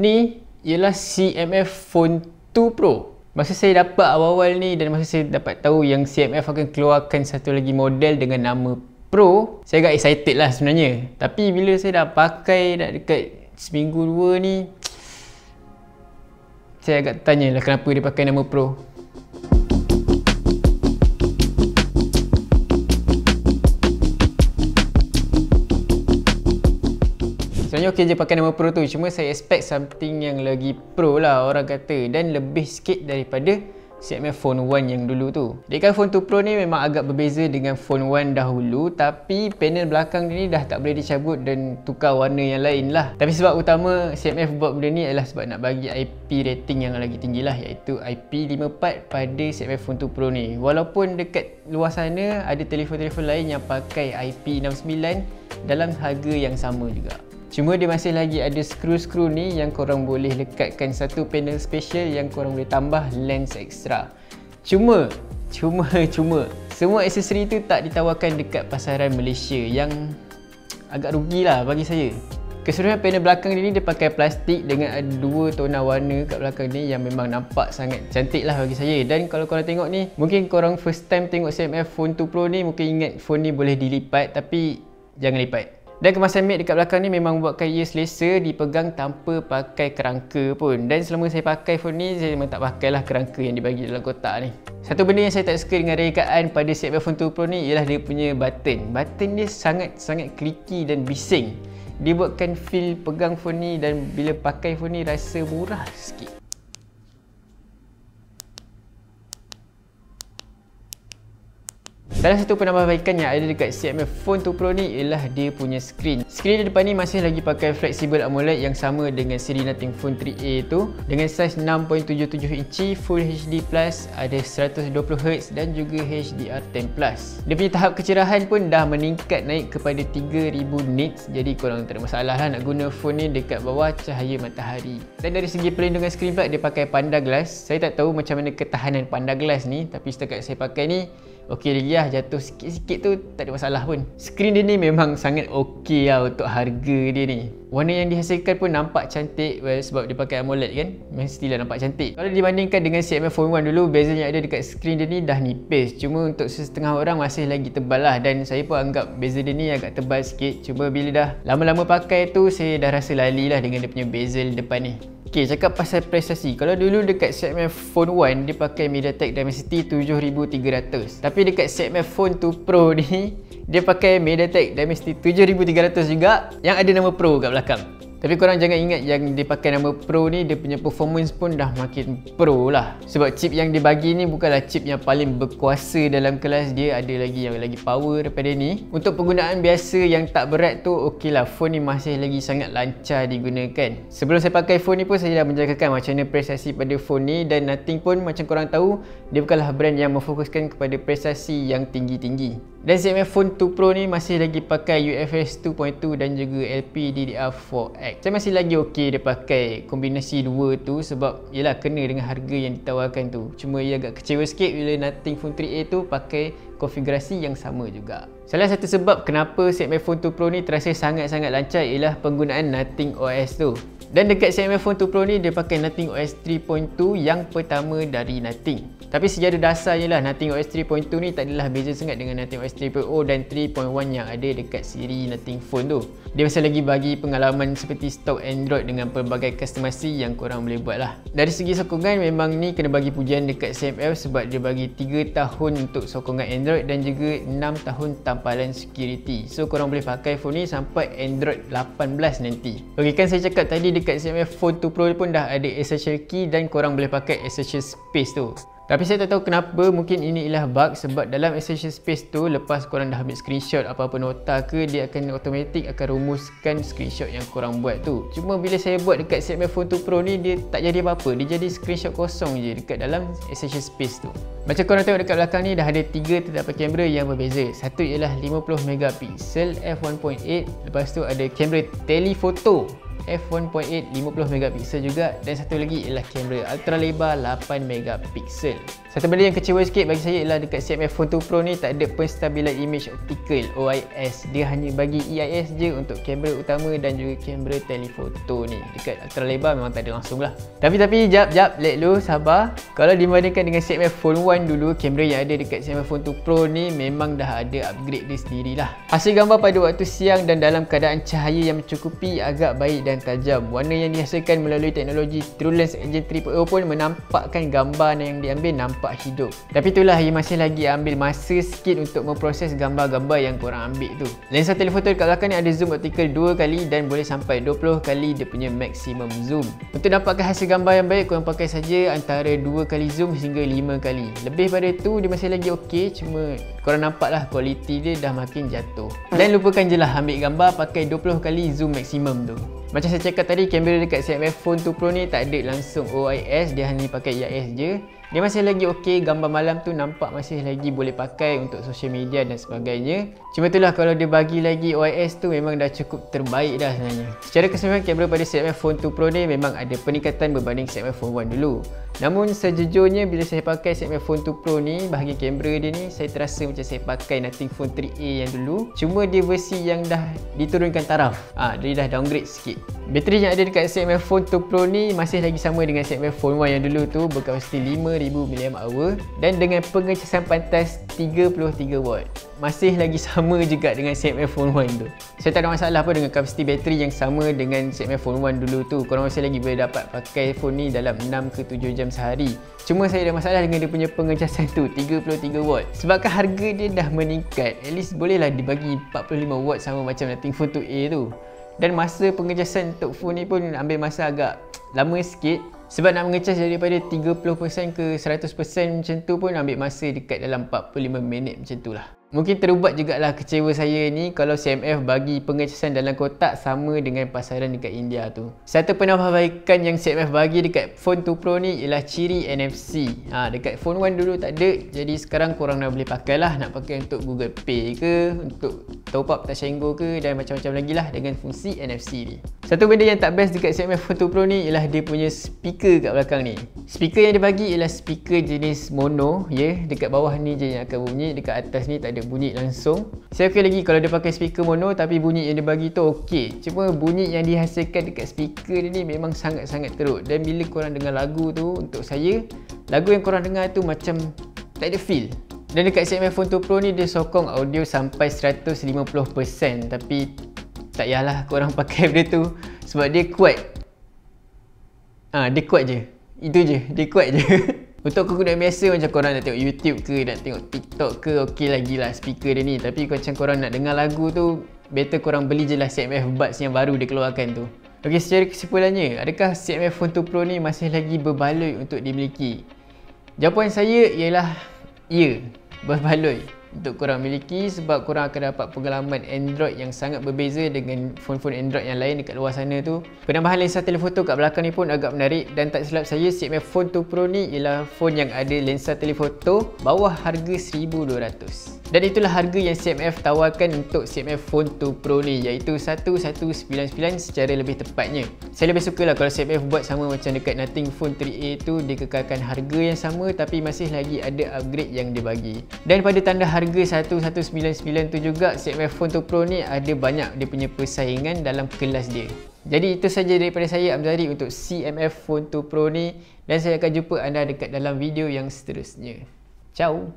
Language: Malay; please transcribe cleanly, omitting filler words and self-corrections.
Ni ialah CMF Phone 2 Pro. Masa saya dapat awal-awal ni dan masa saya dapat tahu yang CMF akan keluarkan satu lagi model dengan nama Pro, saya agak excited lah sebenarnya. Tapi bila saya dah pakai dah dekat seminggu dua ni, saya agak tanya lah kenapa dia pakai nama Pro. Sebenarnya okey je pakai nama Pro tu, cuma saya expect something yang lagi Pro lah orang kata, dan lebih sikit daripada CMF Phone 1 yang dulu tu. Dekat Phone 2 Pro ni memang agak berbeza dengan Phone 1 dahulu, tapi panel belakang ni dah tak boleh dicabut dan tukar warna yang lain lah. Tapi sebab utama CMF buat benda ni adalah sebab nak bagi IP rating yang lagi tinggi lah, iaitu IP54 pada CMF Phone 2 Pro ni. Walaupun dekat luar sana ada telefon-telefon lain yang pakai IP69 dalam harga yang sama juga. Cuma dia masih lagi ada skru-skru ni yang korang boleh lekatkan satu panel special yang korang boleh tambah lens extra. Cuma semua aksesori tu tak ditawarkan dekat pasaran Malaysia, yang agak rugilah bagi saya. Keseluruhan panel belakang ni dia pakai plastik dengan ada dua tona warna kat belakang ni yang memang nampak sangat cantik lah bagi saya. Dan kalau korang tengok ni, mungkin korang first time tengok CMF Phone 2 Pro ni mungkin ingat phone ni boleh dilipat, tapi jangan lipat. Dan kemasan mat dekat belakang ni memang buatkan ia selesa dipegang tanpa pakai kerangka pun. Dan selama saya pakai phone ni, saya memang tak pakailah kerangka yang dibagi dalam kotak ni. Satu benda yang saya tak suka dengan rekaan pada CMF Phone 2 Pro ni ialah dia punya button. Button dia sangat clicky dan bising. Dia buatkan feel pegang phone ni dan bila pakai phone ni rasa murah sikit. Salah satu penambahbaikan yang ada dekat CMF Phone 2 Pro ni ialah dia punya skrin. Skrin di depan ni masih lagi pakai Flexible AMOLED yang sama dengan seri Nothing Phone 3A tu, dengan saiz 6.77 inci, Full HD+, ada 120Hz dan juga HDR10+. Dia punya tahap kecerahan pun dah meningkat naik kepada 3000 nits, jadi korang tak ada masalah lah nak guna phone ni dekat bawah cahaya matahari. Dan dari segi perlindungan skrin pula, dia pakai Panda Glass. Saya tak tahu macam mana ketahanan Panda Glass ni, tapi setakat saya pakai ni okey lagi lah, jatuh sikit-sikit tu tak ada masalah pun. Skrin dia ni memang sangat okey lah untuk harga dia ni. Warna yang dihasilkan pun nampak cantik, sebab dia pakai AMOLED kan, mestilah nampak cantik. Kalau dibandingkan dengan CMF Phone 1 dulu, beza yang ada dekat skrin dia ni dah nipis. Cuma untuk setengah orang masih lagi tebal lah, dan saya pun anggap beza dia ni agak tebal sikit. Cuma bila dah lama-lama pakai tu, saya dah rasa lali lah dengan dia punya bezel depan ni. Okay, cakap pasal prestasi. Kalau dulu dekat CMF Phone 1 dia pakai MediaTek Dimensity 7300. Tapi dekat CMF Phone 2 Pro ni dia pakai MediaTek Dimensity 7300 juga, yang ada nama Pro kat belakang. Tapi korang jangan ingat yang dia pakai nama Pro ni, dia punya performance pun dah makin pro lah. Sebab chip yang dia bagi ni bukanlah chip yang paling berkuasa dalam kelas dia, ada lagi yang lagi power daripada ni. Untuk penggunaan biasa yang tak berat tu, okey lah, phone ni masih lagi sangat lancar digunakan. Sebelum saya pakai phone ni pun saya dah menjangkakan macam mana prestasi pada phone ni, dan Nothing pun macam korang tahu, dia bukanlah brand yang memfokuskan kepada prestasi yang tinggi-tinggi. Dan CMF Phone 2 Pro ni masih lagi pakai UFS 2.2 dan juga LPDDR4X. Saya masih lagi okey dia pakai kombinasi dua tu, sebab yelah kena dengan harga yang ditawarkan tu. Cuma ia agak kecewa sikit bila Nothing Phone 3A tu pakai konfigurasi yang sama juga. Salah satu sebab kenapa CMF Phone 2 Pro ni terasa sangat-sangat lancar ialah penggunaan Nothing OS tu. Dan dekat CMF Phone 2 Pro ni dia pakai Nothing OS 3.2 yang pertama dari Nothing. Tapi sejarah dasarnya lah, Nothing OS 3.2 ni tak adalah beza sangat dengan Nothing OS 3.0 dan 3.1 yang ada dekat siri Nothing Phone tu. Dia masih lagi bagi pengalaman seperti stok Android dengan pelbagai customasi yang korang boleh buat lah. Dari segi sokongan memang ni kena bagi pujian dekat CMF, sebab dia bagi 3 tahun untuk sokongan Android dan juga 6 tahun tampalan security. So korang boleh pakai phone ni sampai Android 18 nanti. Ok, kan saya cakap tadi dekat CMF Phone 2 Pro pun dah ada essential key dan korang boleh pakai essential space tu. Tapi saya tak tahu kenapa, mungkin ini ialah bug, sebab dalam essential space tu lepas korang dah ambil screenshot apa-apa nota ke, dia akan automatik akan rumuskan screenshot yang korang buat tu. Cuma bila saya buat dekat CMF Phone 2 Pro ni, dia tak jadi apa-apa, dia jadi screenshot kosong je dekat dalam essential space tu. Macam korang tengok dekat belakang ni dah ada 3 tetapan kamera yang berbeza. Satu ialah 50 megapiksel f1.8, lepas tu ada kamera telephoto f1.8 50MP juga, dan satu lagi ialah kamera ultra lebar 8MP. Satu benda yang kecewa sikit bagi saya ialah dekat CMF Phone 2 Pro ni tak ada penstabilan image optical OIS. Dia hanya bagi EIS je untuk kamera utama dan juga kamera telefoto ni. Dekat ultra lebar memang tak ada langsung lah. Tapi jap let lu sabar. Kalau dibandingkan dengan CMF Phone 1 dulu, kamera yang ada dekat CMF Phone 2 Pro ni memang dah ada upgrade dia sendirilah. Hasil gambar pada waktu siang dan dalam keadaan cahaya yang mencukupi agak baik dan tajam. Warna yang dihasilkan melalui teknologi TrueLens Engine 3.0 pun menampakkan gambar yang diambil nampak hidup. Tapi itulah, ia masih lagi ambil masa sikit untuk memproses gambar-gambar yang korang ambil tu. Lensa telefoto dekat belakang ni ada zoom optical 2 kali dan boleh sampai 20 kali dia punya maximum zoom. Untuk dapatkan hasil gambar yang baik, korang pakai saja antara 2 kali zoom hingga 5 kali. Lebih pada tu dia masih lagi okey, cuma korang nampak lah kualiti dia dah makin jatuh. Dan lupakan je lah ambil gambar pakai 20 kali zoom maksimum tu. Macam saya cakap tadi, kamera dekat CMF Phone 2 Pro ni tak ada langsung OIS, dia hanya pakai EIS je. Dia masih lagi okey, gambar malam tu nampak masih lagi boleh pakai untuk social media dan sebagainya. Cuma itulah, kalau dia bagi lagi OIS tu memang dah cukup terbaik dah sebenarnya. Secara keseluruhan, kamera pada CMF Phone 2 Pro ni memang ada peningkatan berbanding CMF Phone 1 dulu. Namun sejujurnya bila saya pakai CMF Phone 2 Pro ni, bahagian kamera dia ni saya terasa macam saya pakai Nothing Phone 3A yang dulu. Cuma dia versi yang dah diturunkan taraf. Dia dah downgrade sikit. Bateri yang ada dekat CMF Phone 2 Pro ni masih lagi sama dengan CMF Phone 1 yang dulu tu, berkapasiti 5000 mAh dan dengan pengecasan pantas 33W. Masih lagi sama juga dengan CMF Phone 1 tu. Saya tak ada masalah pun dengan kapasiti bateri yang sama dengan CMF Phone 1 dulu tu. Korang masih lagi boleh dapat pakai phone ni dalam 6 ke 7 jam sehari. Cuma saya ada masalah dengan dia punya pengecasan tu, 33W. Sebabkan harga dia dah meningkat, at least bolehlah dibagi 45W sama macam Nothing Phone 2A tu. Dan masa pengecasan untuk phone ni pun ambil masa agak lama sikit. Sebab nak mengecas daripada 30% ke 100% macam tu pun ambil masa dekat dalam 45 minit macam tu lah. Mungkin terubat jugalah kecewa saya ni kalau CMF bagi pengecasan dalam kotak sama dengan pasaran dekat India tu. Satu penambahbaikan yang CMF bagi dekat Phone 2 Pro ni ialah ciri NFC. Dekat Phone 1 dulu tak ada, jadi sekarang korang dah boleh pakai lah. Nak pakai untuk Google Pay ke, untuk top up Touch 'n Go ke, dan macam-macam lagi lah dengan fungsi NFC ni. Satu benda yang tak best dekat CMF Phone 2 Pro ni ialah dia punya speaker kat belakang ni. Speaker yang dia bagi ialah speaker jenis mono, dekat bawah ni je yang akan bunyi, dekat atas ni tak ada bunyi langsung. Saya okey lagi kalau dia pakai speaker mono, tapi bunyi yang dia bagi tu okey. Cuma bunyi yang dihasilkan dekat speaker dia ni memang sangat-sangat teruk. Dan bila korang dengar lagu tu, untuk saya, lagu yang korang dengar tu macam tak ada feel. Dan dekat CMF Phone 2 Pro ni dia sokong audio sampai 150%, tapi tak yalah korang pakai benda tu sebab dia kuat. Dia kuat je. Itu je, dia kuat je. Untuk kegunaan biasa macam korang nak tengok YouTube ke, nak tengok TikTok ke, okey lagi lah speaker dia ni. Tapi macam korang nak dengar lagu tu, better korang beli je lah CMF Buds yang baru dia keluarkan tu. Okey, secara kesimpulannya, adakah CMF Phone 2 Pro ni masih lagi berbaloi untuk dimiliki? Jawapan saya ialah ya, berbaloi untuk korang miliki, sebab korang akan dapat pengalaman Android yang sangat berbeza dengan phone-phone Android yang lain dekat luar sana tu. Penambahan lensa telefoto kat belakang ni pun agak menarik, dan tak silap saya CMF Phone 2 Pro ni ialah phone yang ada lensa telefoto bawah harga $1,200. Dan itulah harga yang CMF tawarkan untuk CMF Phone 2 Pro ni, iaitu 1199 secara lebih tepatnya. Saya lebih suka lah kalau CMF buat sama macam dekat Nothing Phone 3A tu, dia kekalkan harga yang sama tapi masih lagi ada upgrade yang dia bagi. Dan pada tanda harga 1199 tu juga, CMF Phone 2 Pro ni ada banyak dia punya persaingan dalam kelas dia. Jadi itu saja daripada saya, Amzari, untuk CMF Phone 2 Pro ni, dan saya akan jumpa anda dekat dalam video yang seterusnya. Ciao.